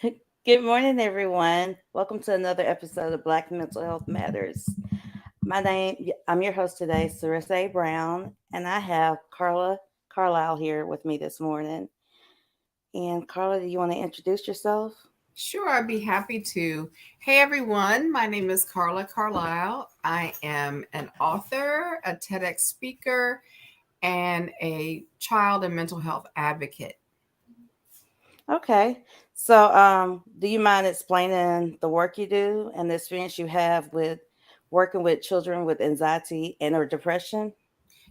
Good morning, everyone. Welcome to another episode of Black Mental Health Matters. I'm your host today, Sarissa Brown, and I have Carla Carlisle here with me this morning. And Carla, do you want to introduce yourself? Sure, I'd be happy to. Hey everyone, my name is Carla Carlisle. I am an author, a TEDx speaker, and a child and mental health advocate. Okay. Do you mind explaining the work you do and the experience you have with working with children with anxiety and or depression?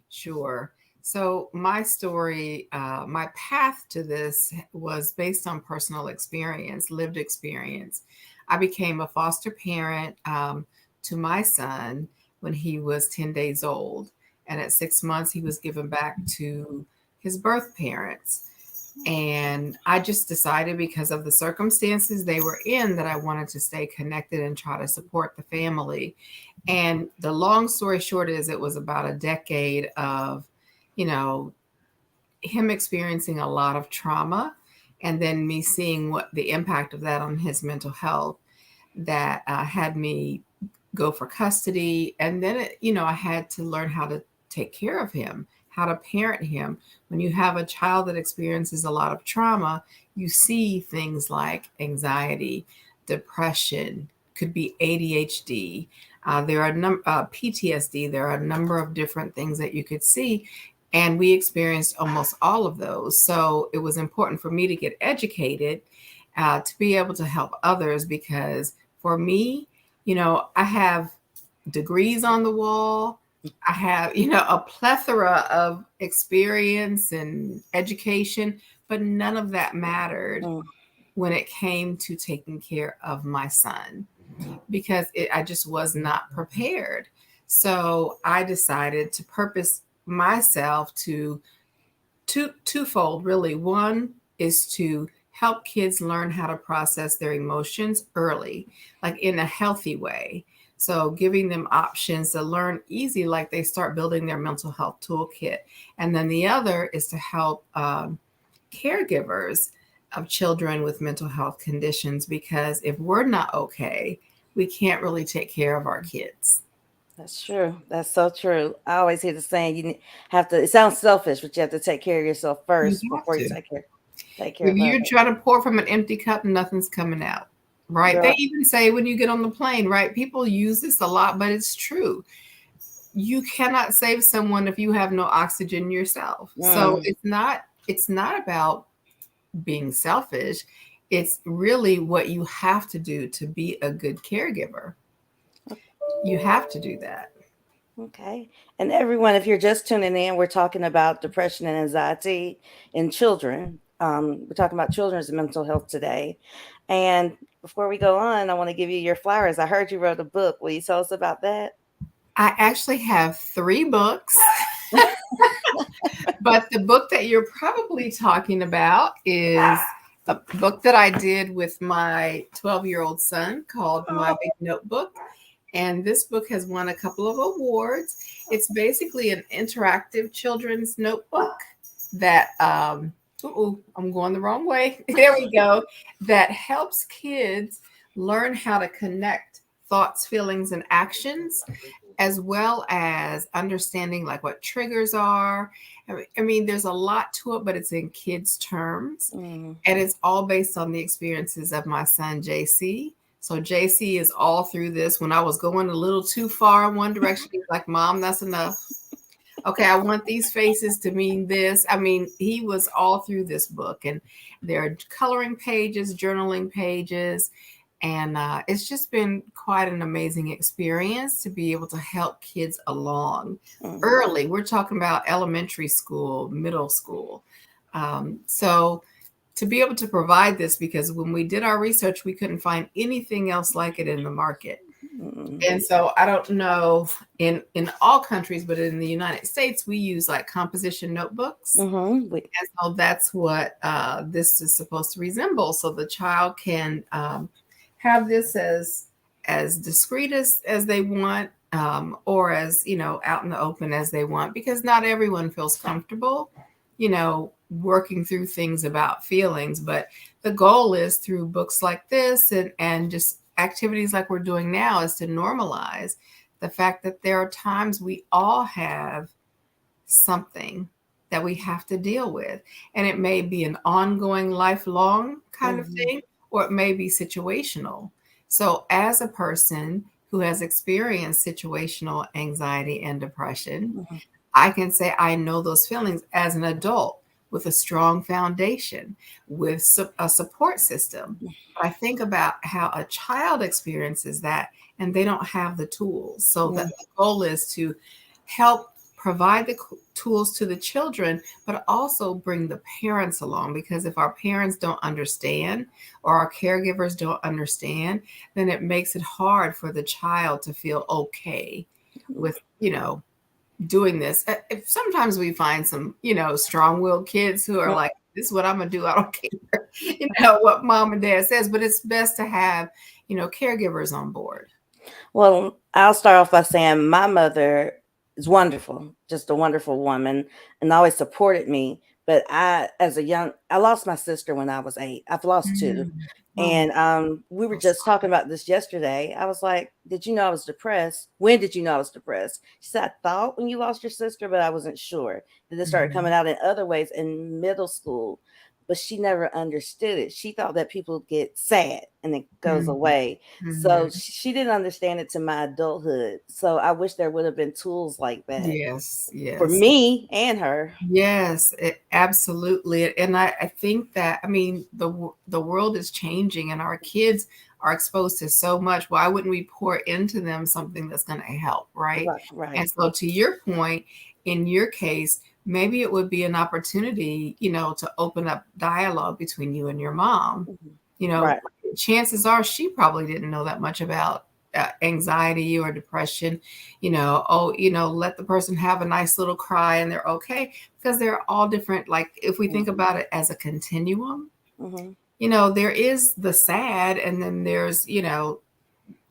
Sure. So, my story, my path to this was based on personal experience, lived experience. I became a foster parent to my son when he was 10 days old. And at 6 months, he was given back to his birth parents. And I just decided because of the circumstances they were in that I wanted to stay connected and try to support the family. And the long story short is it was about a decade of, you know, him experiencing a lot of trauma and then me seeing what the impact of that on his mental health that had me go for custody. And then, I had to learn how to take care of him, how to parent him. When you have a child that experiences a lot of trauma, you see things like anxiety, depression, could be ADHD. There are PTSD. There are a number of different things that you could see. And we experienced almost all of those. So it was important for me to get educated to be able to help others because for me, I have degrees on the wall. I have, a plethora of experience and education, but none of that mattered Mm, when it came to taking care of my son because I just was not prepared. So I decided to purpose myself to twofold really. One is to help kids learn how to process their emotions early, like in a healthy way. So giving them options to learn easy, like they start building their mental health toolkit. And then the other is to help caregivers of children with mental health conditions, because if we're not okay, we can't really take care of our kids. that's true. That's so true. I always hear the saying have to. It sounds selfish, but you have to take care of yourself You first have before you to. take care If of you're others. trying to pour from an empty cup, nothing's coming out, right? They Girl, even say when you get on the plane, right? People use this a lot, but it's true. You cannot save someone if you have no oxygen yourself. So mm, it's not about being selfish. It's really what you have to do to be a good caregiver. You have to do that. okay. And everyone, if you're just tuning in, we're talking about depression and anxiety in children. We're talking about children's mental health today. And before we go on, I want to give you your flowers. I heard you wrote a book. Will you tell us about that? I actually have 3 books, but the book that you're probably talking about is a book that I did with my 12-year-old son called My Big Notebook. And this book has won a couple of awards. It's basically an interactive children's notebook that, I'm going the wrong way. There we go. That helps kids learn how to connect thoughts, feelings, and actions, as well as understanding like what triggers are. I mean, there's a lot to it, but it's in kids' terms. Mm, And it's all based on the experiences of my son, JC. So JC is all through this. When I was going a little too far in one direction, he's like, Mom, that's enough. Okay, I want these faces to mean this. I mean, he was all through this book. And there are coloring pages, journaling pages, and it's just been quite an amazing experience to be able to help kids along mm. early. We're talking about elementary school, middle school. So to be able to provide this, because when we did our research, we couldn't find anything else like it in the market. Mm, And so I don't know in all countries, but in the United States, we use like composition notebooks. mm-hmm. And so that's what this is supposed to resemble. So the child can have this as discreet as they want, or as out in the open as they want, because not everyone feels comfortable, working through things about feelings. But the goal is through books like this and just activities like we're doing now is to normalize the fact that there are times we all have something that we have to deal with. And it may be an ongoing, lifelong kind of Mhm. thing, or it may be situational. So, as a person who has experienced situational anxiety and depression, Mhm. I can say I know those feelings as an adult with a strong foundation, with a support system. But I think about how a child experiences that and they don't have the tools. So Yeah. the goal is to help provide the tools to the children, but also bring the parents along. Because if our parents don't understand or our caregivers don't understand, then it makes it hard for the child to feel okay with, doing this. If sometimes we find some, strong-willed kids who are like, this is what I'm gonna do. I don't care, what mom and dad says, but it's best to have, caregivers on board. Well, I'll start off by saying my mother is wonderful, just a wonderful woman, and always supported me. But I lost my sister when I was 8. I've lost 2. Mm. Oh, And we were so just talking about this yesterday. I was like, "Did you know I was depressed? When did you know I was depressed?" She said, "I thought when you lost your sister, but I wasn't sure." Then it started Mhm. coming out in other ways in middle school, but she never understood it. She thought that people get sad and it goes Mhm. away. So Mhm. she didn't understand it to my adulthood. So I wish there would have been tools like that Yes, for yes. me and her. Yes, absolutely. And I think that, I mean, the world is changing and our kids are exposed to so much. Why wouldn't we pour into them something that's going to help, right? Right, right. And so, to your point, in your case, maybe it would be an opportunity, to open up dialogue between you and your mom. Mhm. You know, Right. chances are she probably didn't know that much about anxiety or depression. Let the person have a nice little cry and they're okay, because they're all different. Like, if we think about it as a continuum, Mm-hmm. there is the sad, and then there's,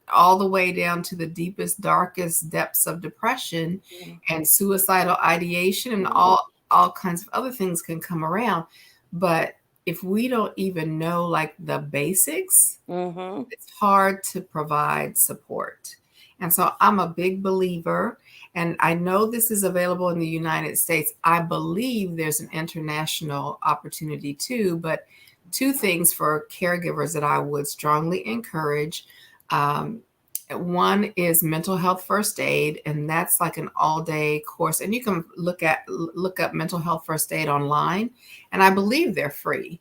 all the way down to the deepest, darkest depths of depression and suicidal ideation, and all kinds of other things can come around. But if we don't even know like the basics, Mm-hmm. it's hard to provide support. And so I'm a big believer, and I know this is available in the United States. I believe there's an international opportunity too, but two things for caregivers that I would strongly encourage. Um, One is mental health first aid, and that's like an all-day course. And you can look up mental health first aid online, and I believe they're free.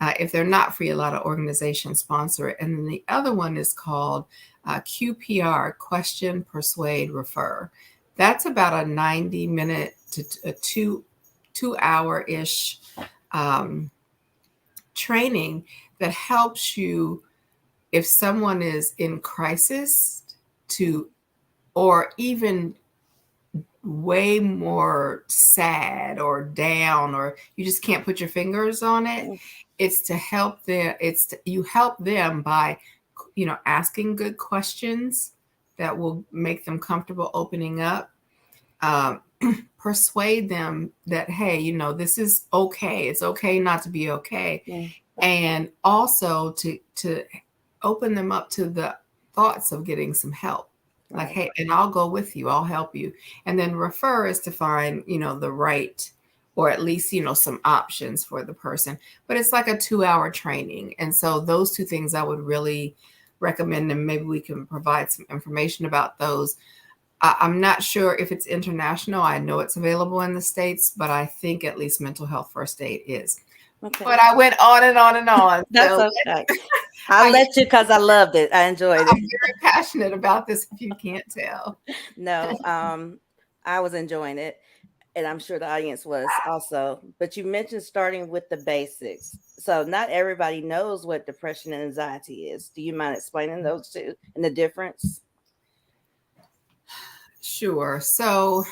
If they're not free, a lot of organizations sponsor it. And then the other one is called QPR, Question, Persuade, Refer. That's about a 90-minute to a 2 hour ish um, training that helps you, if someone is in crisis, to, or even way more sad or down, or you just can't put your fingers on it. It's to help them. You help them by, asking good questions that will make them comfortable opening up. Um, Persuade them that, hey, this is okay. It's okay not to be okay. Mm-hmm. And also to open them up to the thoughts of getting some help. Like, Right. hey, and I'll go with you, I'll help you. And then refer is to find, the right, or at least, some options for the person. But it's like a 2 hour training. And so those two things I would really recommend, and maybe we can provide some information about those. I'm not sure if it's international. I know it's available in the States, but I think at least mental health first aid is. Okay. But I went on and on and on. That's So okay. I'll I, let you because I loved it. I enjoyed I'm it. very passionate about this, if you can't tell. No, I was enjoying it, and I'm sure the audience was also. But you mentioned starting with the basics. So not everybody knows what depression and anxiety is. Do you mind explaining those two and the difference? Sure. So,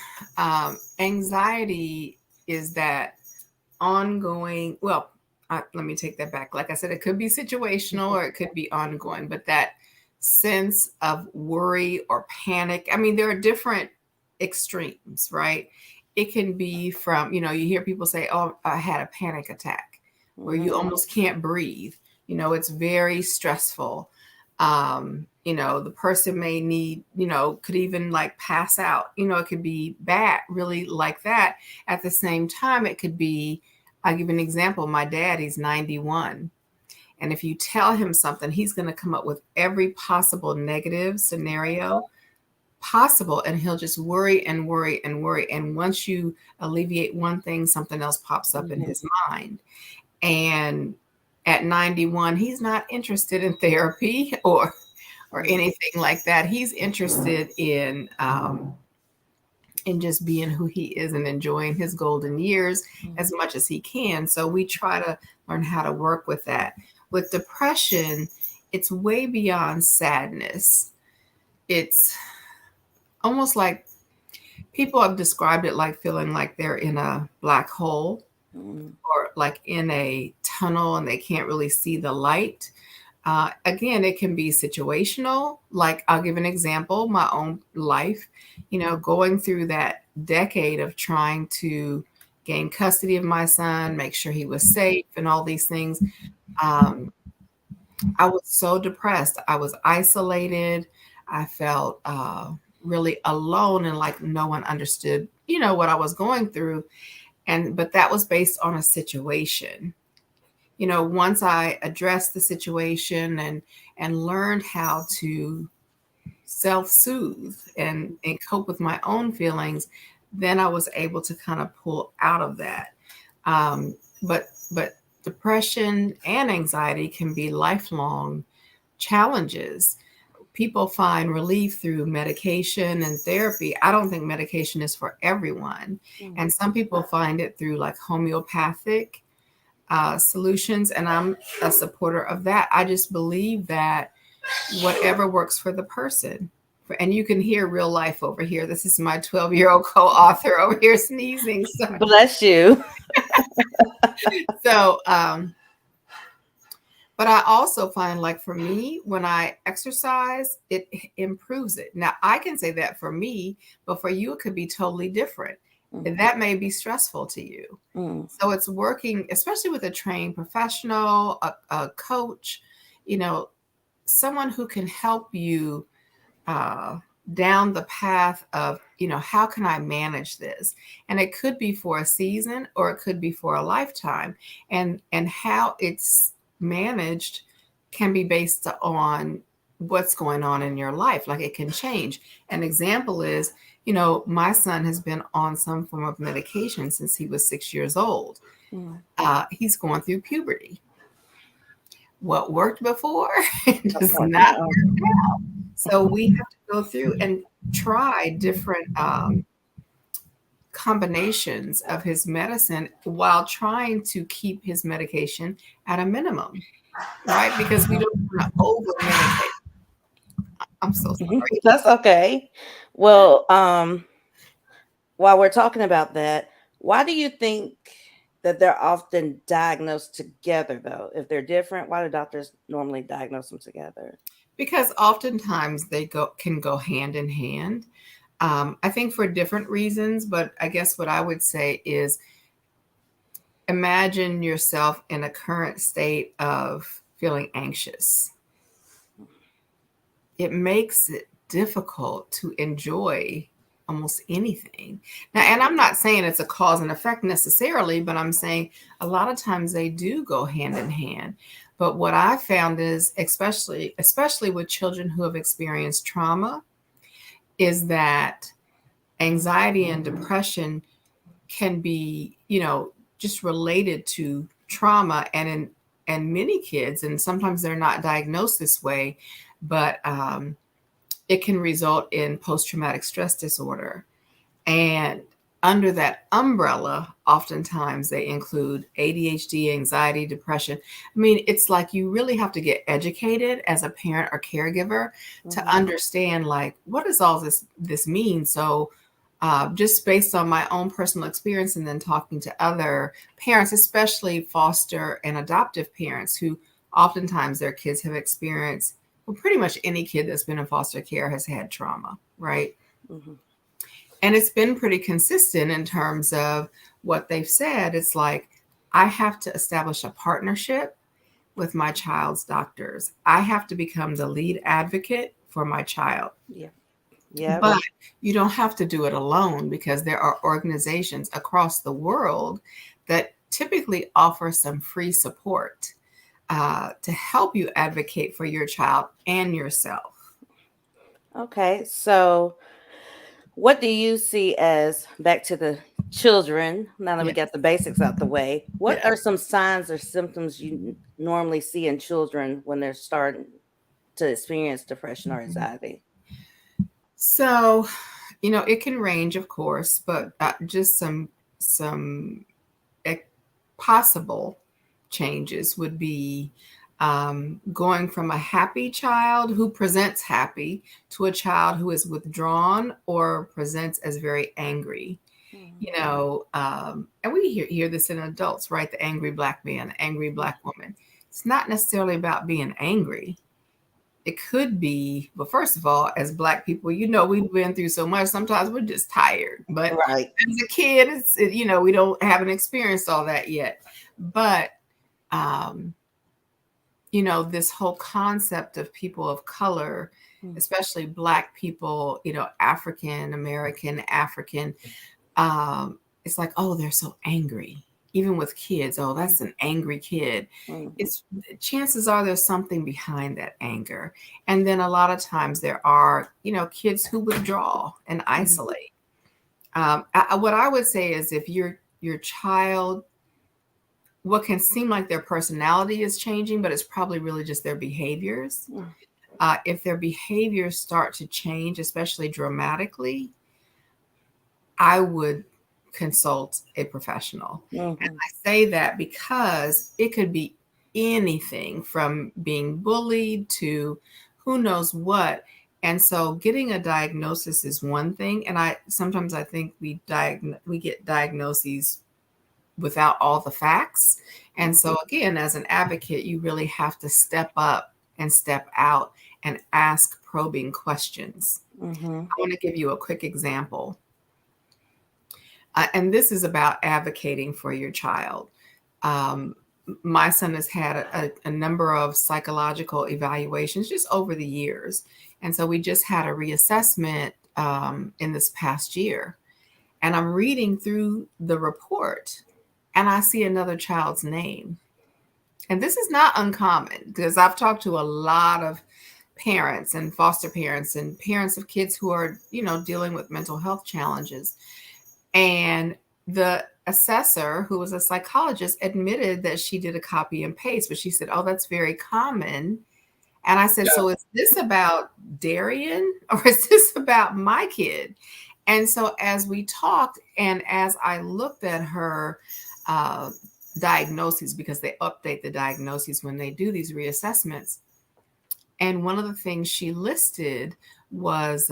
anxiety is that ongoing, well, let me take that back. Like I said, it could be situational or it could be ongoing, but that sense of worry or panic. I mean, there are different extremes, right? it can be from, you hear people say, oh, I had a panic attack, where you almost can't breathe. It's very stressful. The person may need, could even like pass out. It could be bad, really like that. At the same time, it could be, I'll give an example. My dad, he's 91. And if you tell him something, he's going to come up with every possible negative scenario possible. And he'll just worry and worry and worry. And once you alleviate one thing, something else pops up in his mind. And at 91, he's not interested in therapy or anything like that. He's interested in just being who he is and enjoying his golden years as much as he can. So we try to learn how to work with that. With depression, it's way beyond sadness. It's almost like people have described it like feeling like they're in a black hole or like in a tunnel and they can't really see the light. Again, it can be situational. Like I'll give an example, my own life, going through that decade of trying to gain custody of my son, make sure he was safe and all these things. I was so depressed. I was isolated. I felt really alone and like no one understood, what I was going through. But that was based on a situation. Once I addressed the situation and learned how to self-soothe and cope with my own feelings, then I was able to kind of pull out of that. But depression and anxiety can be lifelong challenges. People find relief through medication and therapy. I don't think medication is for everyone. And some people find it through like homeopathic solutions. And I'm a supporter of that. I just believe that whatever works for the person. And you can hear real life over here. This is my 12-year-old co-author over here sneezing. So. Bless you. So, but I also find like for me, when I exercise, it improves it. Now I can say that for me, but for you, it could be totally different. That may be stressful to you. So it's working, especially with a trained professional, a coach, someone who can help you down the path of, how can I manage this? And it could be for a season or it could be for a lifetime. And how it's managed can be based on what's going on in your life. Like it can change. An example is, my son has been on some form of medication since he was 6 years old. He's going through puberty. What worked before does not work now. So we have to go through and try different combinations of his medicine while trying to keep his medication at a minimum, right? Because we don't want to over-medicate. I'm so sorry. That's okay. Well, while we're talking about that, why do you think that they're often diagnosed together, though? If they're different, why do doctors normally diagnose them together? Because oftentimes they can go hand in hand. I think for different reasons, but I guess what I would say is imagine yourself in a current state of feeling anxious. It makes it difficult to enjoy almost anything. Now, and I'm not saying it's a cause and effect necessarily, but I'm saying a lot of times they do go hand in hand. But what I found is, especially with children who have experienced trauma, is that anxiety and depression can be, just related to trauma. And many kids, and sometimes they're not diagnosed this way, but it can result in post-traumatic stress disorder. And under that umbrella, oftentimes they include ADHD, anxiety, depression. I mean, it's like you really have to get educated as a parent or caregiver to understand, like, what does all this mean? So just based on my own personal experience and then talking to other parents, especially foster and adoptive parents who oftentimes their kids have experienced, well, pretty much any kid that's been in foster care has had trauma, right? And it's been pretty consistent in terms of what they've said. It's like, I have to establish a partnership with my child's doctors. I have to become the lead advocate for my child. Yeah. Yeah. But you don't have to do it alone, because there are organizations across the world that typically offer some free support to help you advocate for your child and yourself. Okay. So, what do you see as, back to the children, now that we Yeah. got the basics out the way, what Yeah. are some signs or symptoms you normally see in children when they're starting to experience depression or anxiety? So, it can range, of course, but just some possible changes would be going from a happy child who presents happy to a child who is withdrawn or presents as very angry. And we hear this in adults, right? The angry Black man, the angry Black woman. It's not necessarily about being angry. It could be, well, first of all, as Black people, we've been through so much. Sometimes we're just tired. But Right. as a kid, we haven't experienced all that yet. But this whole concept of people of color, especially Black people, African American, African, it's like, oh, they're so angry. Even with kids, oh, that's an angry kid. It's chances are there's something behind that anger. And then a lot of times there are, kids who withdraw and isolate. What I would say is, if your child, what can seem like their personality is changing, but it's probably really just their behaviors. If their behaviors start to change, especially dramatically, I would consult a professional. And I say that because it could be anything from being bullied to who knows what. And so getting a diagnosis is one thing. And sometimes I think we get diagnoses without all the facts. And so again, as an advocate, you really have to step up and step out and ask probing questions. I want to give you a quick example. And this is about advocating for your child. My son has had a number of psychological evaluations just over the years. And so we just had a reassessment in this past year. And I'm reading through the report and I see another child's name. And this is not uncommon, because I've talked to a lot of parents and foster parents and parents of kids who are, dealing with mental health challenges. And the assessor, who was a psychologist, admitted that she did a copy and paste, but she said, oh, that's very common. And I said, so is this about Darian or is this about my kid? And so as we talked and as I looked at her diagnoses, because they update the diagnoses when they do these reassessments, and one of the things she listed was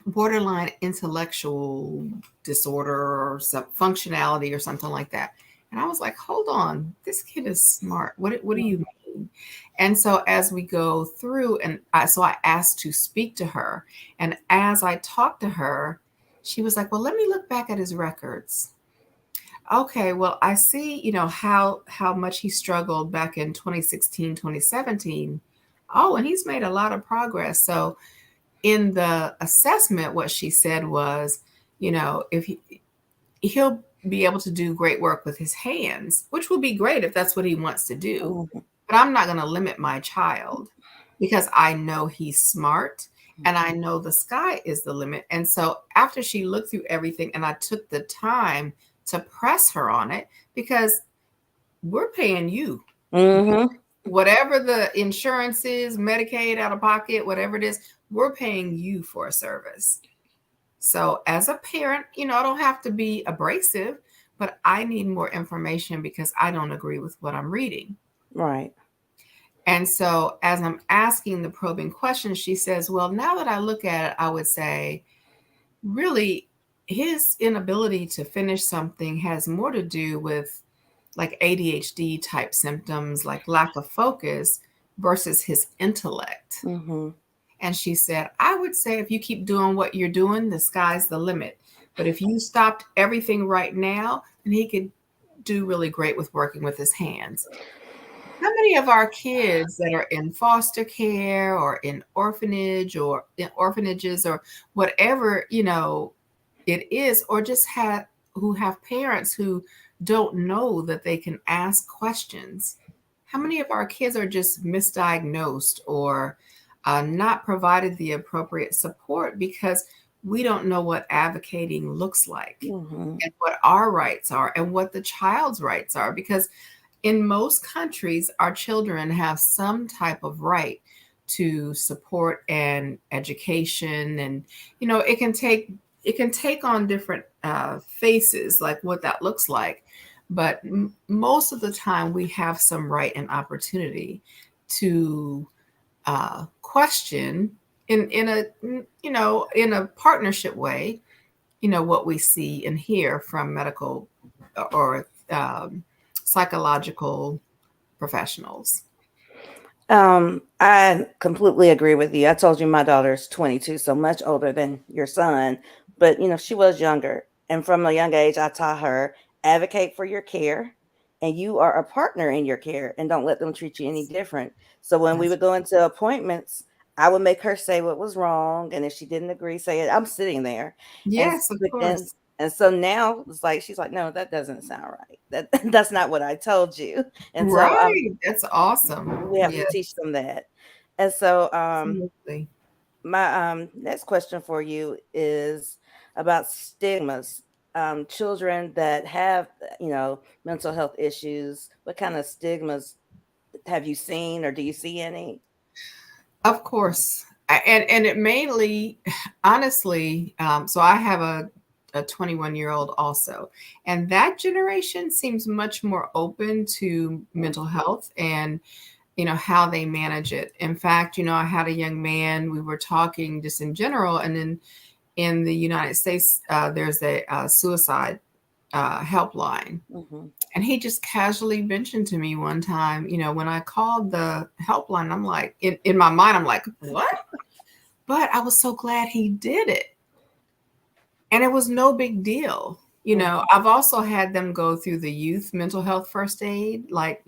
borderline intellectual disorder or some functionality or something like that. And I was like, hold on, this kid is smart. What do you mean? And so as we go through, and I asked to speak to her. And as I talked to her, she was like, well, let me look back at his records. Okay, well, I see, how much he struggled back in 2016, 2017. Oh, and he's made a lot of progress. So in the assessment, what she said was, if he'll be able to do great work with his hands, which will be great if that's what he wants to do. But I'm not going to limit my child, because I know he's smart and I know the sky is the limit. And so after she looked through everything, and I took the time to press her on it, because we're paying you. Whatever the insurance is, Medicaid, out of pocket, whatever it is, we're paying you for a service. So as a parent, I don't have to be abrasive, but I need more information because I don't agree with what I'm reading. Right. And so as I'm asking the probing questions, she says, well, now that I look at it, I would say, really, his inability to finish something has more to do with like ADHD type symptoms, like lack of focus, versus his intellect. And she said, I would say if you keep doing what you're doing, the sky's the limit. But if you stopped everything right now, then he could do really great with working with his hands. How many of our kids that are in foster care or in orphanage or in orphanages or whatever, it is, or just who have parents who don't know that they can ask questions? How many of our kids are just misdiagnosed or not provided the appropriate support because we don't know what advocating looks like Mhm. and what our rights are and what the child's rights are? Because in most countries, our children have some type of right to support and education, and it can take on different faces, like what that looks like. But most of the time, we have some right and opportunity to question in a partnership way, what we see and hear from medical or psychological professionals. I completely agree with you. I told you my daughter's 22, so much older than your son, but she was younger. And from a young age, I taught her advocate for your care, and you are a partner in your care, and don't let them treat you any different. So when we That's would go into appointments, I would make her say what was wrong, and if she didn't agree, say it. I'm sitting there, and yes, of but then course. and so now it's like she's like, no, that doesn't sound right. That that's not what I told you. And so Right. That's awesome. we have to Yeah, teach them that. And so, absolutely. my next question for you is about stigmas. Children that have, mental health issues, what kind of stigmas have you seen or do you see any? Of course. And it mainly, honestly, so I have a 21-year-old also, and that generation seems much more open to mental health and how they manage it. In fact, I had a young man, we were talking just in general, and then in the United States, there's a suicide helpline. Hmm. And he just casually mentioned to me one time, when I called the helpline, I'm like, in my mind, I'm like, what? But I was so glad he did it. And it was no big deal. I've also had them go through the youth mental health first aid, like,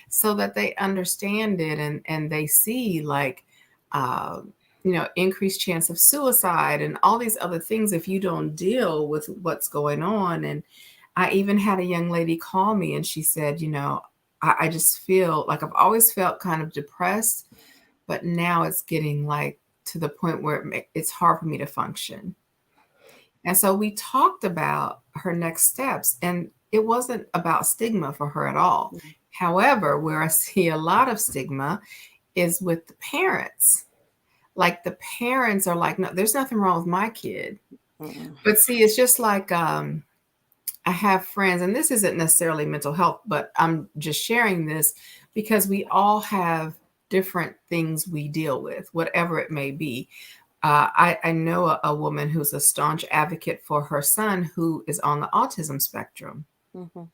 so that they understand it, and they see, like, uh, increased chance of suicide and all these other things if you don't deal with what's going on. And I even had a young lady call me and she said, I just feel like I've always felt kind of depressed, but now it's getting like to the point where it's hard for me to function. And so we talked about her next steps, and it wasn't about stigma for her at all. However, where I see a lot of stigma is with the parents. Like, the parents are like, no, there's nothing wrong with my kid. Hmm. But see, it's just like, I have friends, and this isn't necessarily mental health, but I'm just sharing this because we all have different things we deal with, whatever it may be. I know a woman who's a staunch advocate for her son who is on the autism spectrum. Hmm.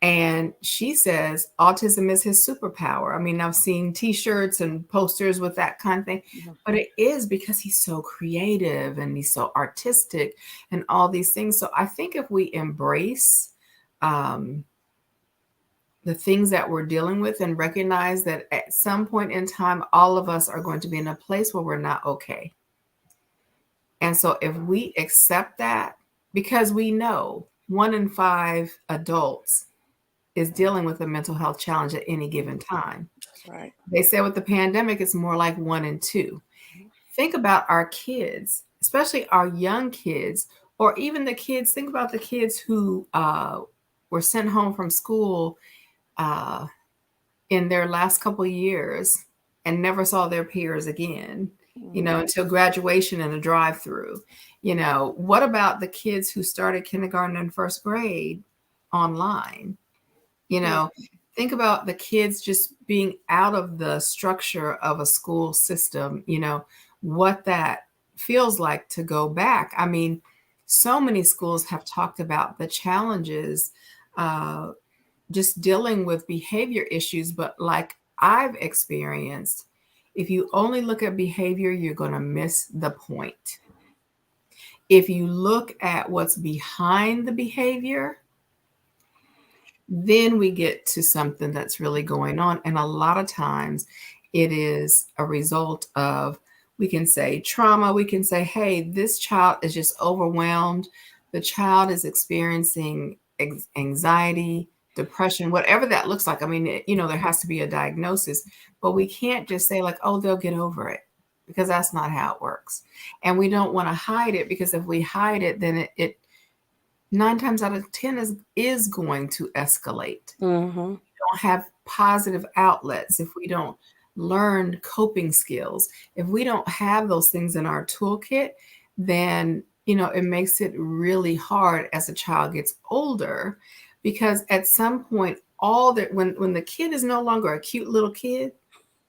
And she says autism is his superpower. I mean, I've seen t-shirts and posters with that kind of thing, but it is because he's so creative and he's so artistic and all these things. So I think if we embrace um, the things that we're dealing with and recognize that at some point in time, all of us are going to be in a place where we're not okay. And so if we accept that, because we know 1 in 5 adults is dealing with a mental health challenge at any given time. That's right. They say with the pandemic, it's more like 1 in 2. Think about our kids, especially our young kids, or even the kids. Think about the kids who were sent home from school uh, in their last couple of years and never saw their peers again, Mhm. until graduation and a drive-through. What about the kids who started kindergarten and first grade online? You Yeah. know, think about the kids just being out of the structure of a school system, what that feels like to go back. I mean, so many schools have talked about the challenges, uh, just dealing with behavior issues, but like I've experienced, If you only look at behavior, you're going to miss the point. If you look at what's behind the behavior, then we get to something that's really going on. And a lot of times it is a result of, we can say trauma. We can say, hey, this child is just overwhelmed. The child is experiencing anxiety, depression, whatever that looks like. I mean, there has to be a diagnosis, but we can't just say like, oh, they'll get over it, because that's not how it works. And we don't want to hide it, because if we hide it, then it 9 times out of 10 is going to escalate. Mm-hmm. We don't have positive outlets, if we don't learn coping skills, if we don't have those things in our toolkit, then it makes it really hard as a child gets older, because at some point, when the kid is no longer a cute little kid,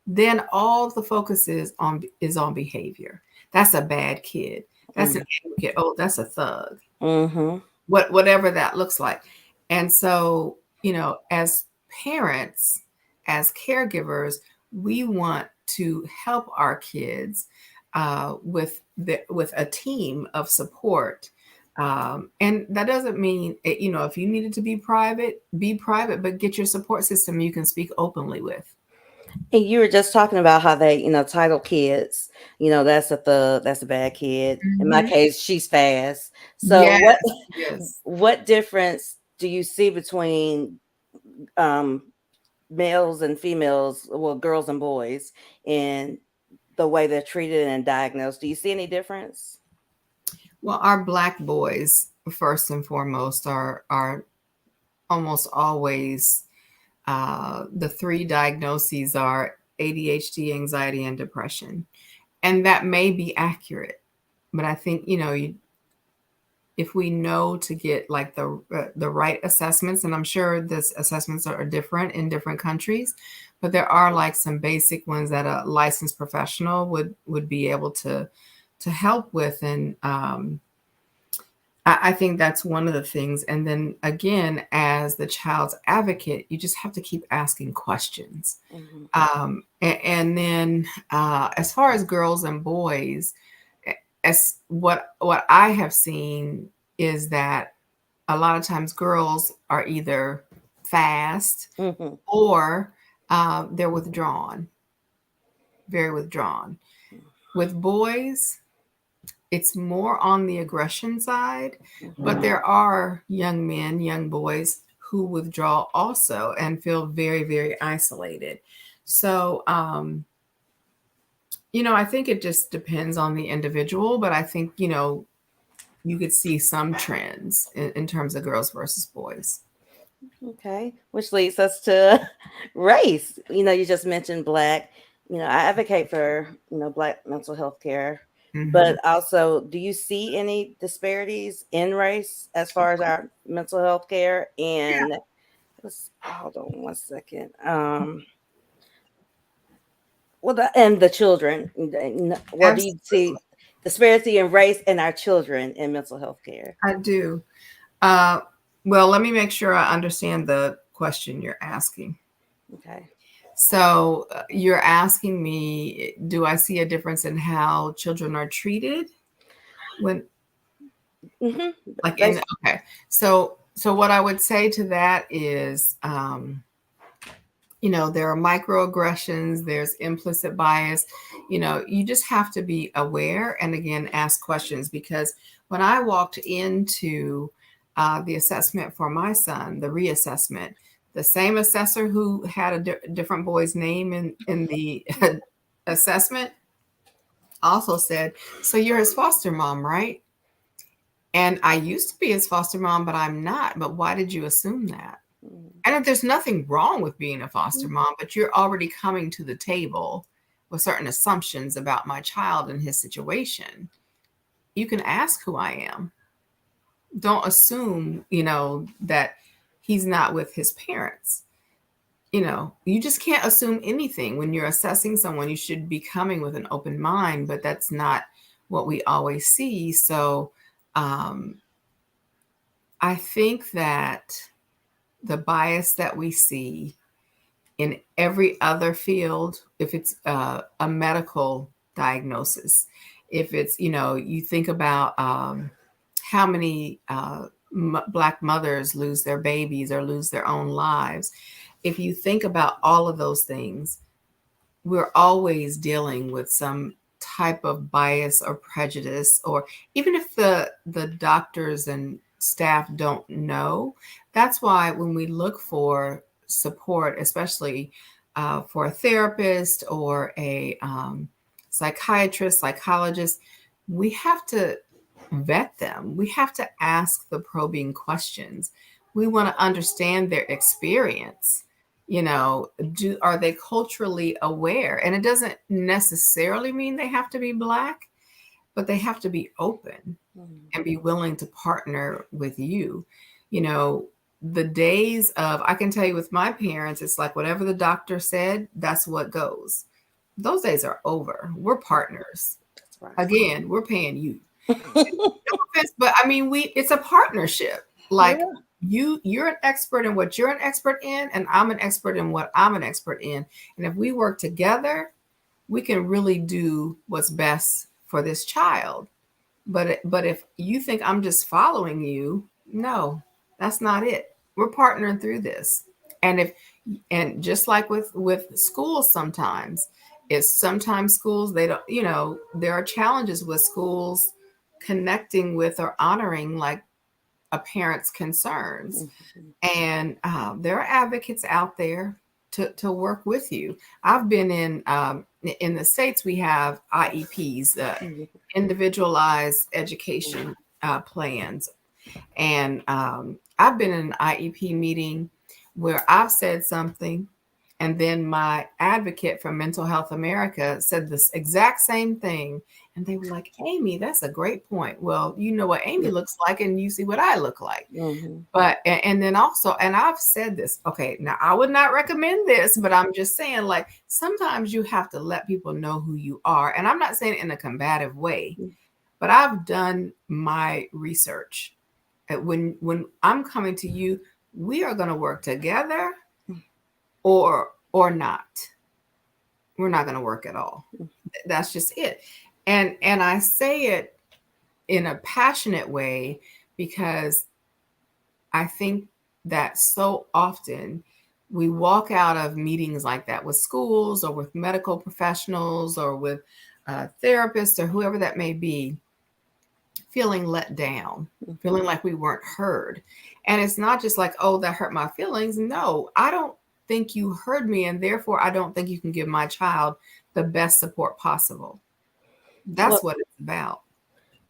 then all the focus is on behavior. That's a bad kid. That's an kid. Oh, that's a thug. Mm-hmm. Whatever that looks like. And so, as parents, as caregivers, we want to help our kids with a team of support. And that doesn't mean, if you needed to be private, but get your support system you can speak openly with. And you were just talking about how they, title kids, that's a thug, that's a bad kid. In my case, she's fast. So Yes. what difference do you see between males and females, well, girls and boys, in the way they're treated and diagnosed? Do you see any difference? Well, our Black boys, first and foremost, are almost always, the 3 diagnoses are ADHD, anxiety, and depression. And that may be accurate, but I think, if we know to get like the right assessments, and I'm sure this assessments are different in different countries, but there are like some basic ones that a licensed professional would be able to help with. And I think that's one of the things. And then again, as the child's advocate, you just have to keep asking questions. Mm-hmm. And then as far as girls and boys, as what I have seen is that a lot of times girls are either fast Mm-hmm. or they're withdrawn, very withdrawn. With boys, it's more on the aggression side, but there are young men, young boys who withdraw also and feel very, very isolated. So, I think it just depends on the individual, but I think, you could see some trends in terms of girls versus boys. Okay, which leads us to race. You just mentioned Black. I advocate for, Black mental health care, Mhm. but also, do you see any disparities in race as far as our mental health care? Yeah, And hold on one second. Well, and the children. Well, do you see absolutely. disparity in race and our children in mental health care? I do. Uh, well, let me make sure I understand the question you're asking. Okay. So you're asking me, do I see a difference in how children are treated when, like in, okay. So what I would say to that is, there are microaggressions, there's implicit bias. You just have to be aware and again, ask questions, because when I walked into the assessment for my son, the reassessment, the same assessor who had a different boy's name in the assessment also said, so you're his foster mom, right? And I used to be his foster mom, but I'm not. But why did you assume that? And there's nothing wrong with being a foster mom, but you're already coming to the table with certain assumptions about my child and his situation. You can ask who I am. Don't assume, that he's not with his parents. You just can't assume anything. When you're assessing someone, you should be coming with an open mind, but that's not what we always see. So I think that the bias that we see in every other field, if it's a medical diagnosis, if it's, you think about how many Black mothers lose their babies or lose their own lives. If you think about all of those things, we're always dealing with some type of bias or prejudice, or even if the doctors and staff don't know. That's why when we look for support, especially for a therapist or a psychiatrist, psychologist, we have to vet them. We have to ask the probing questions. We want to understand their experience. Are they culturally aware? And it doesn't necessarily mean they have to be Black, but they have to be open and be willing to partner with you. The days of, I can tell you with my parents, it's like whatever the doctor said, that's what goes. Those days are over. We're partners. That's right. Again, we're paying you. No offense, but I mean, it's a partnership. Like, you're an expert in what you're an expert in, and I'm an expert in what I'm an expert in. And if we work together, we can really do what's best for this child. But if you think I'm just following you, no, that's not it. We're partnering through this. And just like with schools, sometimes schools, they don't, there are challenges with schools connecting with or honoring like a parent's concerns. And there are advocates out there to work with you. I've been in the States, we have IEPs, individualized education plans. And I've been in an IEP meeting where I've said something, and then my advocate from Mental Health America said this exact same thing. And they were like, Amy, that's a great point. Well, you know what Amy looks like, and you see what I look like. But, and then also, and I've said this, okay, now I would not recommend this, but I'm just saying, like, sometimes you have to let people know who you are. And I'm not saying it in a combative way, but I've done my research. When I'm coming to you, we are going to work together or not. We're not going to work at all. That's just it. And I say it in a passionate way because I think that so often we walk out of meetings like that with schools or with medical professionals or with therapists or whoever that may be, feeling let down, feeling like we weren't heard. And it's not just like, oh, that hurt my feelings. No, I don't think you heard me, and therefore I don't think you can give my child the best support possible. That's what it's about.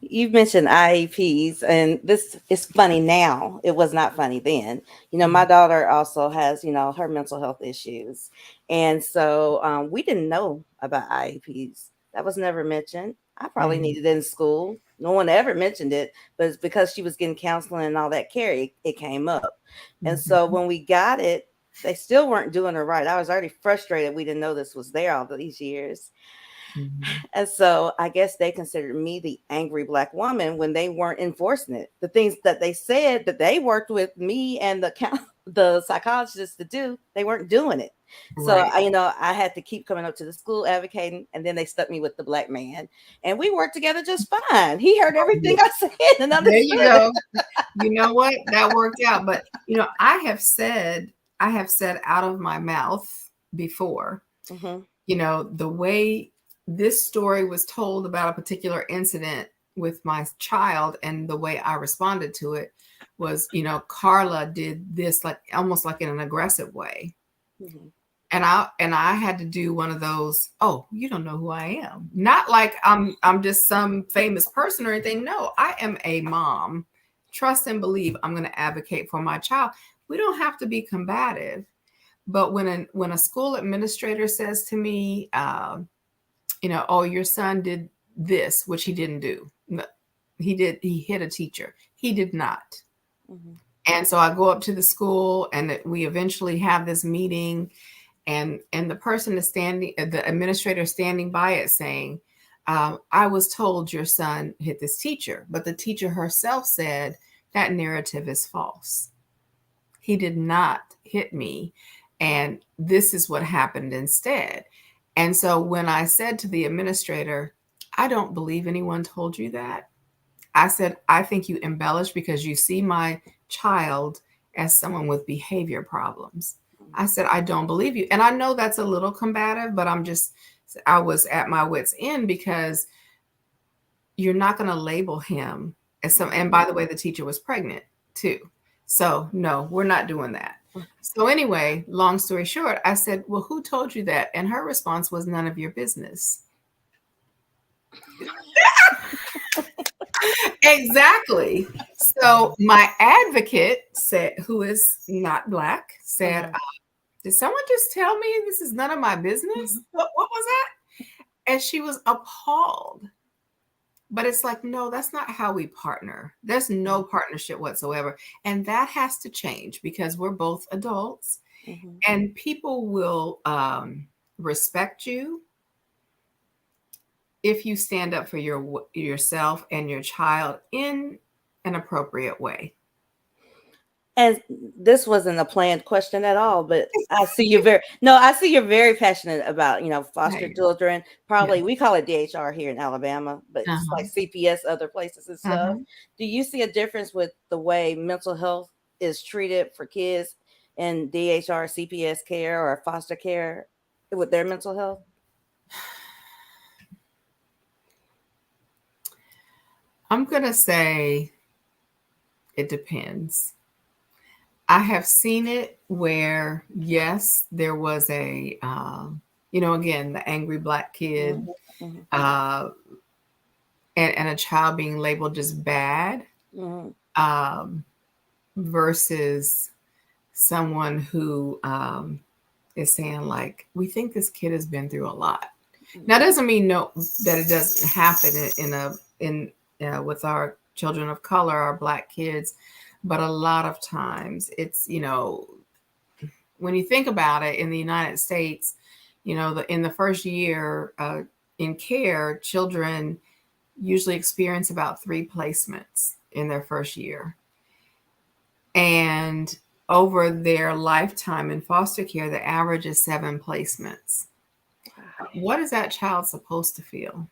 You've mentioned IEPs, and this is funny now. It was not funny then. My daughter also has, her mental health issues. And so we didn't know about IEPs. That was never mentioned. I probably needed it in school. No one ever mentioned it, but it's because she was getting counseling and all that care, it came up. And so when we got it, they still weren't doing it right. I was already frustrated. We didn't know this was there all these years. And so I guess they considered me the angry Black woman when they weren't enforcing it. The things that they said that they worked with me and the psychologist to do, they weren't doing it. So I had to keep coming up to the school advocating, and then they stuck me with the Black man, and we worked together just fine. He heard everything I said and understood. There you go. You know what? That worked out. But I have said out of my mouth before, the way this story was told about a particular incident with my child, and the way I responded to it was, Carla did this like almost like in an aggressive way. And I had to do one of those, oh, you don't know who I am. Not like I'm just some famous person or anything. No, I am a mom. Trust and believe I'm going to advocate for my child. We don't have to be combative. But when a school administrator says to me, oh, your son did this, which he didn't do. No, he hit a teacher. He did not. And so I go up to the school, and we eventually have this meeting, and the person is the administrator standing by it saying, I was told your son hit this teacher, but the teacher herself said that narrative is false. He did not hit me. And this is what happened instead. And so when I said to the administrator, I don't believe anyone told you that. I said, I think you embellish because you see my child as someone with behavior problems. I said, I don't believe you. And I know that's a little combative, but I was at my wit's end because you're not going to label him as some, and by the way, the teacher was pregnant too. So no, we're not doing that. So anyway, long story short, I said, well, who told you that? And her response was, none of your business. Exactly. So my advocate said, who is not Black, said, did someone just tell me this is none of my business? What was that? And she was appalled. But it's like, no, that's not how we partner. There's no partnership whatsoever. And that has to change because we're both adults and people will respect you if you stand up for yourself and your child in an appropriate way. And this wasn't a planned question at all, but I see you're very passionate about, foster children. Probably we call it DHR here in Alabama, but it's like CPS other places and stuff. Do you see a difference with the way mental health is treated for kids in DHR, CPS care or foster care with their mental health? I'm going to say it depends. I have seen it where, yes, there was a, again, the angry Black kid and a child being labeled just bad versus someone who is saying like, we think this kid has been through a lot. Now, doesn't mean that it doesn't happen with our children of color, our Black kids. But a lot of times it's, when you think about it in the United States, in the first year in care, children usually experience about 3 placements in their first year. And over their lifetime in foster care, the average is 7 placements. What is that child supposed to feel?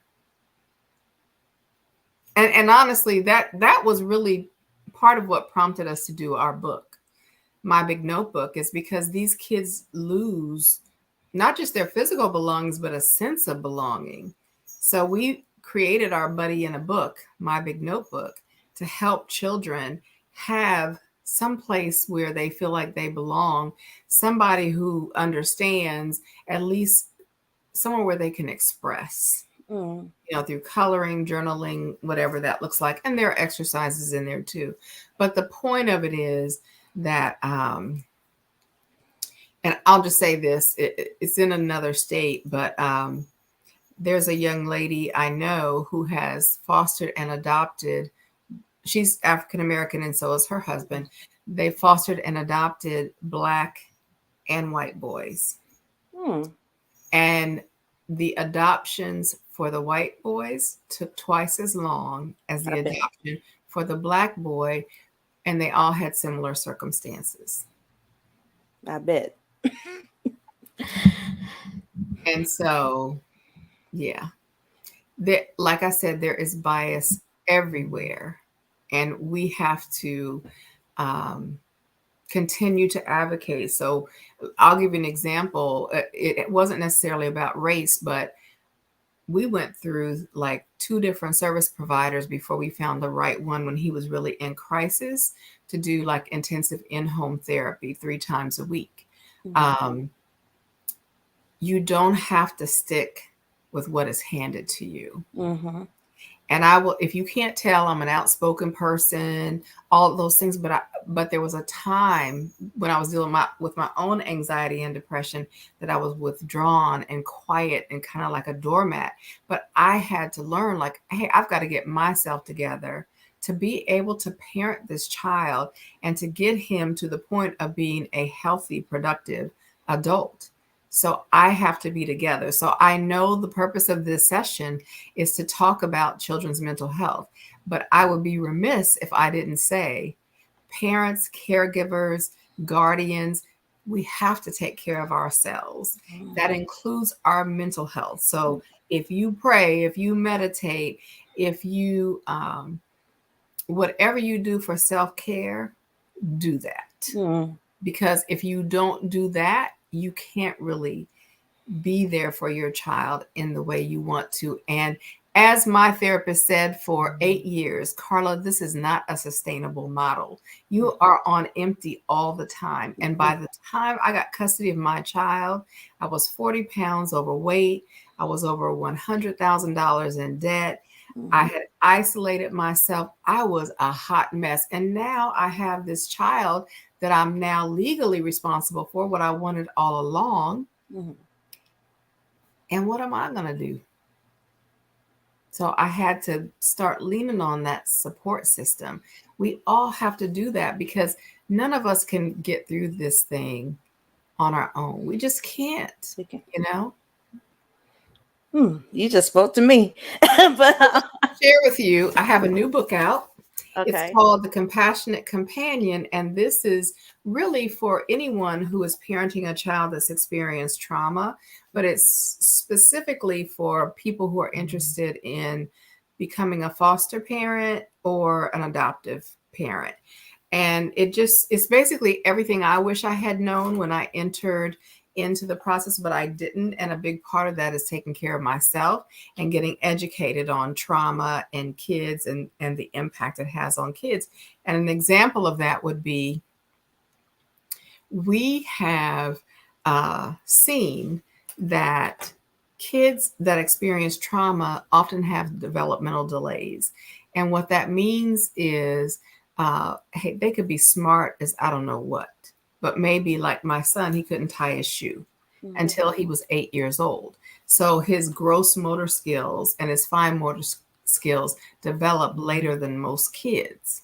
And honestly, that was really part of what prompted us to do our book, My Big Notebook, is because these kids lose not just their physical belongings, but a sense of belonging. So we created our Buddy in a Book, My Big Notebook, to help children have some place where they feel like they belong, somebody who understands, at least somewhere where they can express. Through coloring, journaling, whatever that looks like. And there are exercises in there too. But the point of it is that, and I'll just say this, it's in another state, but there's a young lady I know who has fostered and adopted. She's African-American and so is her husband. They fostered and adopted Black and white boys. And the adoptions for the white boys took twice as long as the adoption for the Black boy, and they all had similar circumstances. I bet. And so, yeah, like I said, there is bias everywhere, and we have to continue to advocate. So I'll give you an example. It wasn't necessarily about race, but we went through like 2 different service providers before we found the right one when he was really in crisis to do like intensive in-home therapy 3 times a week. You don't have to stick with what is handed to you. And I will, if you can't tell, I'm an outspoken person, all of those things. But there was a time when I was dealing with my own anxiety and depression that I was withdrawn and quiet and kind of like a doormat. But I had to learn, like, hey, I've got to get myself together to be able to parent this child and to get him to the point of being a healthy, productive adult. So I have to be together. So I know the purpose of this session is to talk about children's mental health, but I would be remiss if I didn't say parents, caregivers, guardians, we have to take care of ourselves. Mhm. That includes our mental health. So if you pray, if you meditate, if you, whatever you do for self care, do that. Mhm. Because if you don't do that, you can't really be there for your child in the way you want to. And as my therapist said for 8 years, Carla, this is not a sustainable model. You are on empty all the time. And by the time I got custody of my child, I was 40 pounds overweight. I was over $100,000 in debt. I had isolated myself. I was a hot mess. And now I have this child that I'm now legally responsible for, what I wanted all along. Mhm. And what am I going to do? So I had to start leaning on that support system. We all have to do that because none of us can get through this thing on our own. We just can't, Okay. you know? You just spoke to me. But Share with you, I have a new book out. It's okay. called The Compassionate Companion. And this is really for anyone who is parenting a child that's experienced trauma, but it's specifically for people who are interested in becoming a foster parent or an adoptive parent. And it's basically everything I wish I had known when I entered into the process, but I didn't. And a big part of that is taking care of myself and getting educated on trauma and kids and the impact it has on kids. And an example of that would be we have seen that kids that experience trauma often have developmental delays. And what that means is, hey, they could be smart as I don't know what, but maybe like my son, he couldn't tie his shoe until he was 8 years old. So his gross motor skills and his fine motor skills develop later than most kids.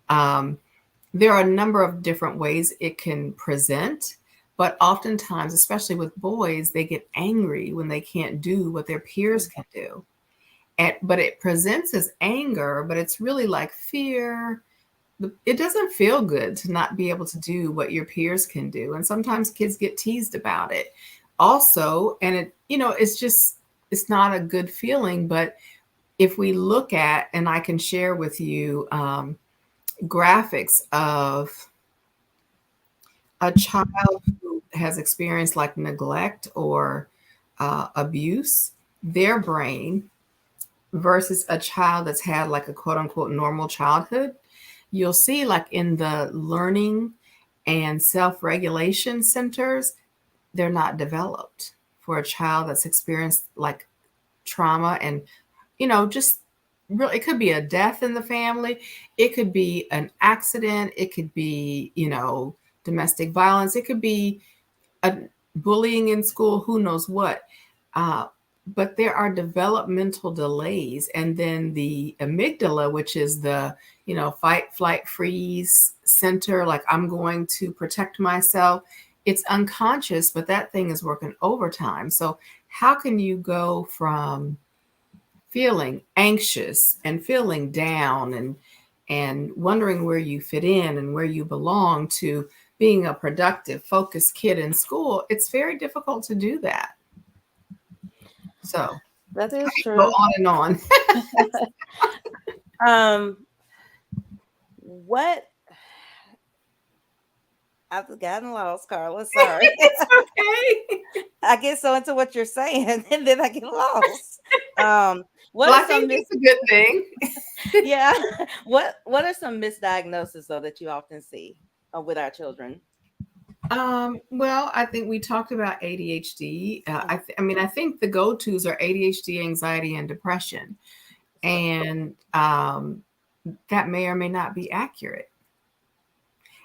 There are a number of different ways it can present, but oftentimes, especially with boys, they get angry when they can't do what their peers can do. But it presents as anger, but it's really like fear. It doesn't feel good to not be able to do what your peers can do. And sometimes kids get teased about it also. And it's not a good feeling. But if we look at, and I can share with you graphics of a child who has experienced like neglect or abuse, their brain versus a child that's had like a quote unquote normal childhood, you'll see like in the learning and self-regulation centers, they're not developed for a child that's experienced like trauma and, just really, it could be a death in the family. It could be an accident. It could be, domestic violence. It could be a bullying in school, who knows what. But there are developmental delays. And then the amygdala, which is the, fight, flight, freeze center, like I'm going to protect myself. It's unconscious, but that thing is working overtime. So how can you go from feeling anxious and feeling down and wondering where you fit in and where you belong to being a productive, focused kid in school? It's very difficult to do that. So That is go true. on and on. What I've gotten lost, Carla. Sorry. It's okay. I get so into what you're saying and then I get lost. What Well, are I some think that's a good thing. yeah. What are some misdiagnoses though that you often see with our children? Well, I think we talked about ADHD. I think the go-tos are ADHD, anxiety, and depression. And that may or may not be accurate.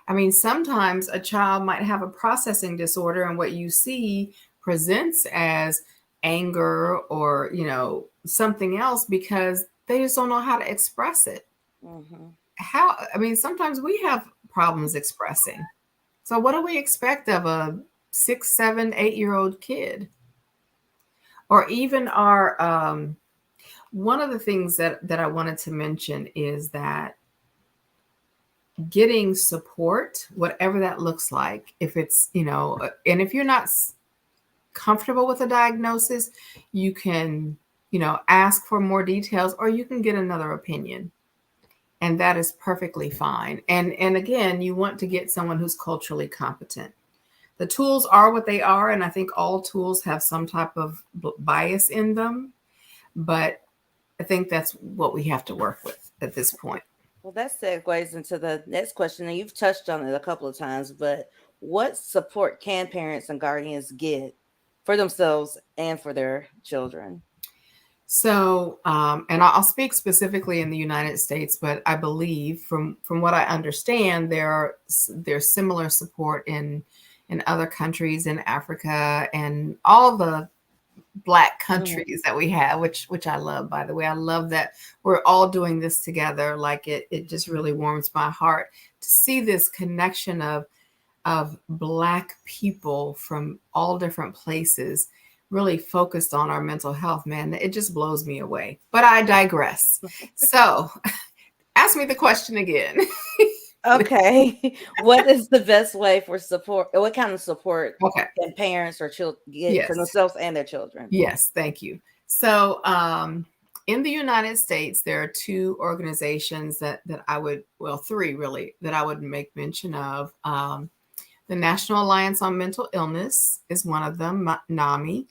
I mean, sometimes a child might have a processing disorder, and what you see presents as anger or, something else because they just don't know how to express it. Sometimes we have problems expressing. So, what do we expect of a 6, 7, 8-year-old kid? Or even one of the things that I wanted to mention is that getting support, whatever that looks like, if it's, and if you're not comfortable with a diagnosis, you can, ask for more details, or you can get another opinion. And that is perfectly fine. And again, you want to get someone who's culturally competent. The tools are what they are, and I think all tools have some type of bias in them, but I think that's what we have to work with at this point. Well, that segues into the next question, and you've touched on it a couple of times, but what support can parents and guardians get for themselves and for their children? So, and I'll speak specifically in the United States, but I believe from what I understand, there's similar support in other countries in Africa and all the Black countries that we have, which I love, by the way. I love that we're all doing this together. Like it just really warms my heart to see this connection of Black people from all different places really focused on our mental health, man. It just blows me away. But I digress. So ask me the question again. Okay. What is the best way for support? What kind of support Okay. can parents or children get Yes. for themselves and their children? Yes, thank you. So in the United States, there are two organizations that I would, well, three really, that I would make mention of. The National Alliance on Mental Illness is one of them, NAMI.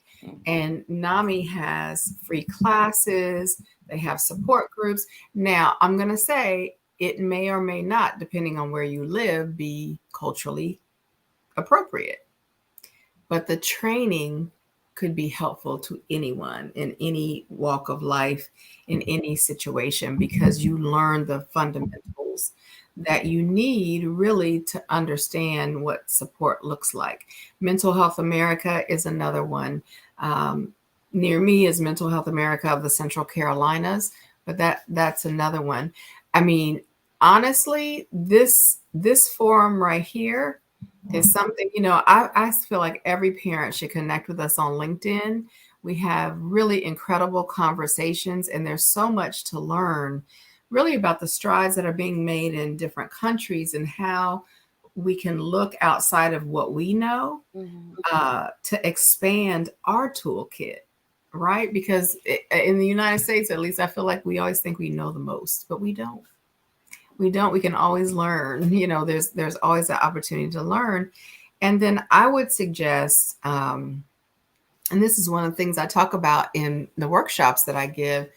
And NAMI has free classes. They have support groups. Now, I'm going to say it may or may not, depending on where you live, be culturally appropriate. But the training could be helpful to anyone in any walk of life, in any situation, because you learn the fundamentals that you need really to understand what support looks like. Mental Health America is another one. Near me is Mental Health America of the Central Carolinas, but that's another one. I mean, honestly, this forum right here is something, I feel like every parent should connect with us on LinkedIn. We have really incredible conversations, and there's so much to learn really about the strides that are being made in different countries and how we can look outside of what we know to expand our toolkit, right? Because in the United States, at least, I feel like we always think we know the most, but we don't. We can always learn. There's always that opportunity to learn. And then I would suggest, and this is one of the things I talk about in the workshops that I give,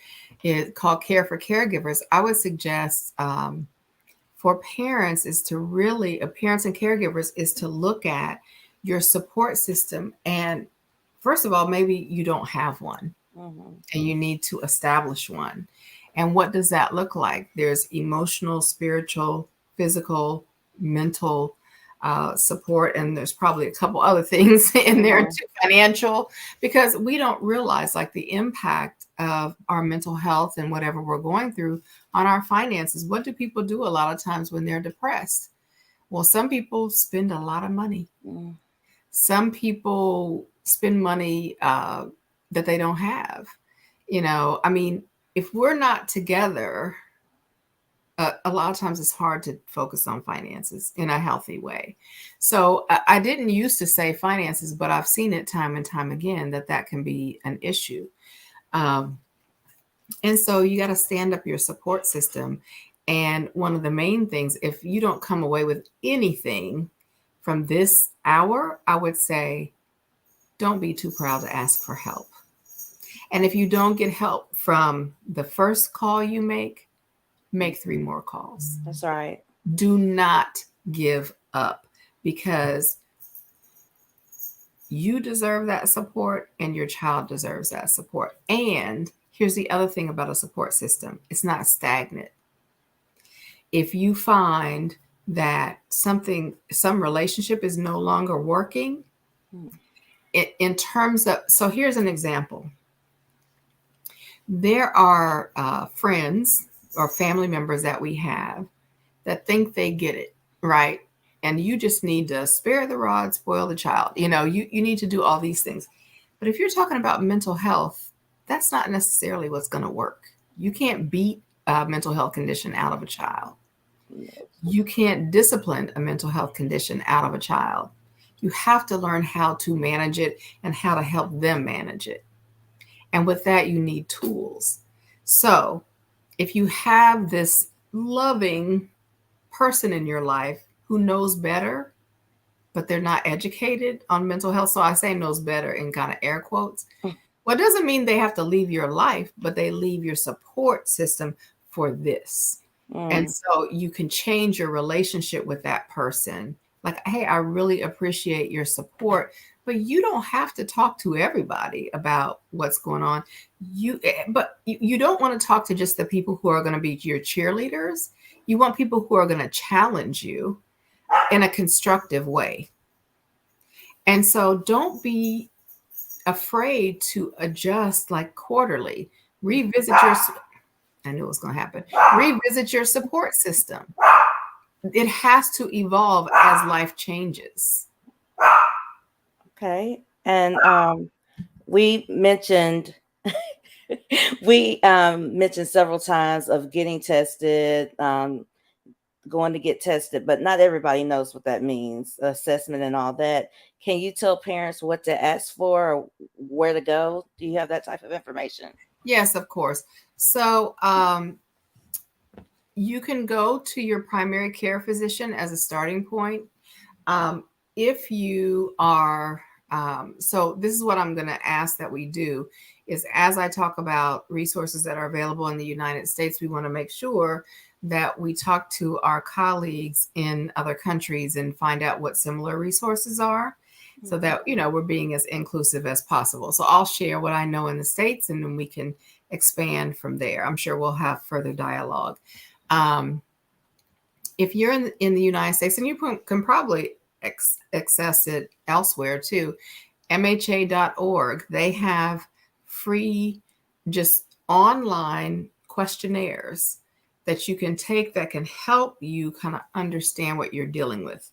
is called Care for Caregivers. I would suggest for parents and caregivers is to look at your support system. And first of all, maybe you don't have one and you need to establish one. And what does that look like? There's emotional, spiritual, physical, mental support, and there's probably a couple other things in there too, financial, because we don't realize like the impact of our mental health and whatever we're going through on our finances. What do people do a lot of times when they're depressed? Well, some people spend a lot of money. Some people spend money that they don't have. I mean, if we're not together, a lot of times it's hard to focus on finances in a healthy way. So I didn't used to say finances, but I've seen it time and time again that can be an issue. And so you got to stand up your support system. And one of the main things, if you don't come away with anything from this hour, I would say, don't be too proud to ask for help. And if you don't get help from the first call you make 3 more calls. That's right. Do not give up, because you deserve that support and your child deserves that support. And here's the other thing about a support system. It's not stagnant. If you find that some relationship is no longer working, in terms of, so here's an example. There are friends or family members that we have that think they get it, right? And you just need to spare the rod, spoil the child. You need to do all these things. But if you're talking about mental health, that's not necessarily what's going to work. You can't beat a mental health condition out of a child. You can't discipline a mental health condition out of a child. You have to learn how to manage it and how to help them manage it. And with that, you need tools. So if you have this loving person in your life who knows better, but they're not educated on mental health, so I say knows better in kind of air quotes, well, it doesn't mean they have to leave your life, but they leave your support system for this. And so you can change your relationship with that person. Like, hey, I really appreciate your support, but you don't have to talk to everybody about what's going on. But you don't want to talk to just the people who are going to be your cheerleaders. You want people who are going to challenge you in a constructive way. And so don't be afraid to adjust like quarterly. Revisit your, I knew it was going to happen. Revisit your support system. It has to evolve as life changes. Okay. And we mentioned mentioned several times of getting tested, going to get tested, but not everybody knows what that means, assessment and all that. Can you tell parents what to ask for or where to go? Do you have that type of information? Yes, of course. So you can go to your primary care physician as a starting point. If you are, so this is what I'm going to ask that we do is, as I talk about resources that are available in the United States, we want to make sure that we talk to our colleagues in other countries and find out what similar resources are, so that, you know, we're being as inclusive as possible. So I'll share what I know in the States, and then we can expand from there. I'm sure we'll have further dialogue. If you're in the United States, and you can probably access it elsewhere too, MHA.org, they have free, just online questionnaires that you can take that can help you kind of understand what you're dealing with.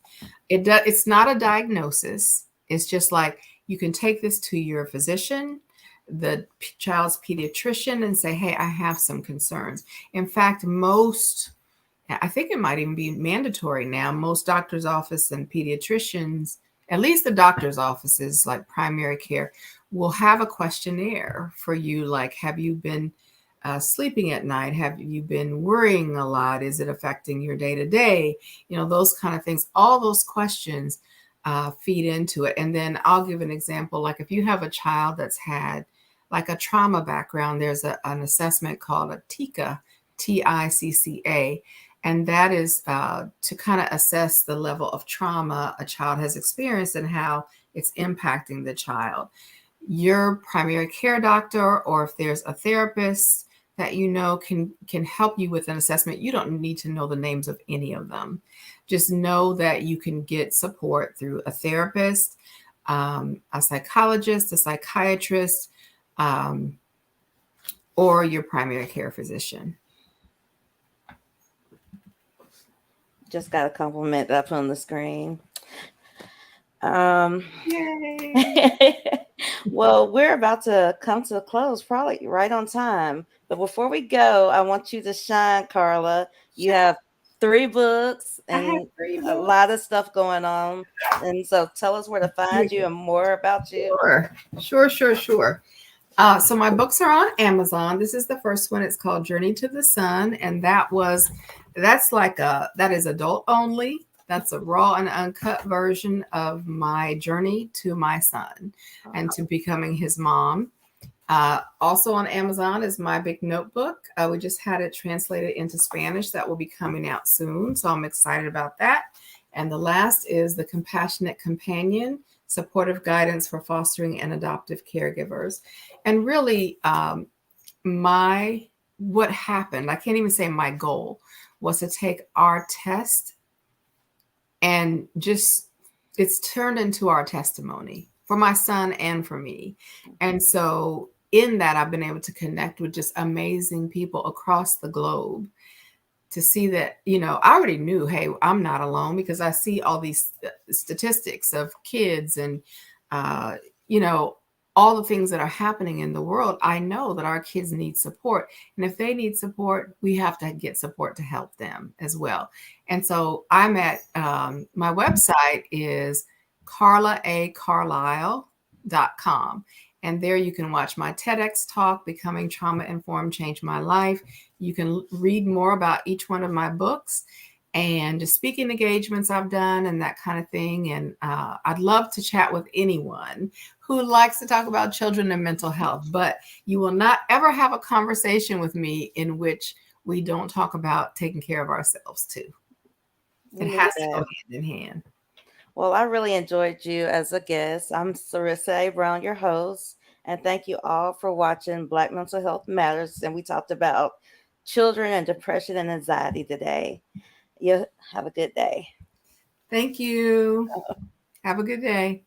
It's not a diagnosis. It's just like, you can take this to your physician, the child's pediatrician, and say, hey, I have some concerns. In fact, I think it might even be mandatory now, most doctor's office and pediatricians, at least the doctor's offices like primary care, will have a questionnaire for you. Like, have you been sleeping at night? Have you been worrying a lot? Is it affecting your day-to-day? You know, those kind of things. All those questions feed into it. And then I'll give an example. Like, if you have a child that's had like a trauma background, there's an assessment called a TICA, TICCA. And that is to kind of assess the level of trauma a child has experienced and how it's impacting the child. Your primary care doctor, or if there's a therapist that you know can help you with an assessment. You don't need to know the names of any of them. Just know that you can get support through a therapist, a psychologist, a psychiatrist, or your primary care physician. Just got a compliment that I put on the screen. Yay. Well, we're about to come to a close, probably right on time. But before we go, I want you to shine, Carla. You have 3 books and a lot of stuff going on. And so tell us where to find you and more about you. Sure. So my books are on Amazon. This is the first one. It's called Journey to the Sun. And that is adult only. That's a raw and uncut version of my journey to my son and to becoming his mom. Also on Amazon is my big notebook. We just had it translated into Spanish. That will be coming out soon. So I'm excited about that. And the last is The Compassionate Companion, Supportive Guidance for Fostering and Adoptive Caregivers. And really, what happened, I can't even say my goal, was to take our test and it's turned into our testimony for my son and for me. And so in that, I've been able to connect with just amazing people across the globe to see that, I already knew, hey, I'm not alone, because I see all these statistics of kids and, all the things that are happening in the world, I know that our kids need support. And if they need support, we have to get support to help them as well. And so I'm at, my website is carlaacarlisle.com. And there you can watch my TEDx talk, Becoming Trauma Informed Changed My Life. You can read more about each one of my books and the speaking engagements I've done and that kind of thing. And I'd love to chat with anyone who likes to talk about children and mental health, but you will not ever have a conversation with me in which we don't talk about taking care of ourselves too. We It need has to go that. hand in hand. Well, I really enjoyed you as a guest. I'm Sarissa A. Brown, your host, and thank you all for watching Black Mental Health Matters. And we talked about children and depression and anxiety today. You have a good day. Thank you. Have a good day.